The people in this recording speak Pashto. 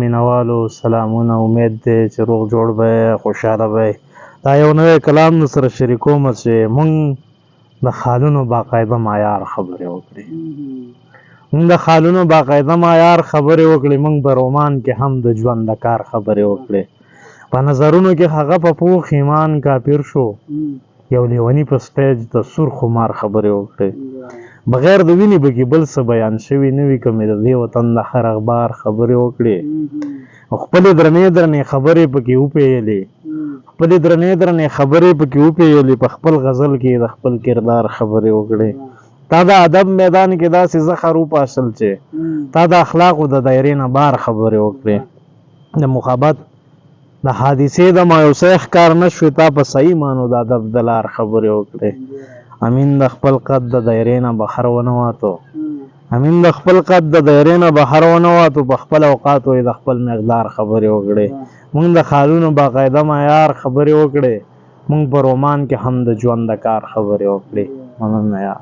مینوالو سلامونه، امید دی چې روغ جوړ به خوشحاله به. دا یو نوی کلام در سره شریکوم چې مونږ د خالونو باقاعده معیار خبرې وکړي. مونږ د خالونو باقاعده معیار خبرې وکړي. مونږ په رومان کې هم د ژوند د کار خبرې وکړي. په نظرونو کې هغه په پوخ ایمان کافر شو، یو لیونی په سټیج د سور خمار خبرې وکړي. بغیر د وینې به کې بل څه بیان شوي نه وي که مې د دې وطن د هر اخبار خبرې وکړي. او خپلې درنې درنې خبرې پکې وپیلې، خپلې درنې درنې خبرې پکې وپیلې، په خپل غزل کې د خپل کردار خبرې وکړي. تا د ادب میدان کې داسې زخر وپاشل چې تا د اخلاقو د دایرې نه بار خبرې وکړي. د مخابط د حادثې د مایوسۍ ښکار نه شوې، تا په صحیح مانو د ادب د لار خبرې وکړي. امین د خپل قد د دایرې نه بهر ونه واتو، امین د خپل قد د دایرې نه بهر ونه واتو، په خپل اوقاتو یې د خپل مقدار خبرې وکړي. مونږ د خالونو باقاعده معیار خبرې وکړي. مونږ په رومان کې هم د ژوند د کار خبرې وکړي. مننه یار.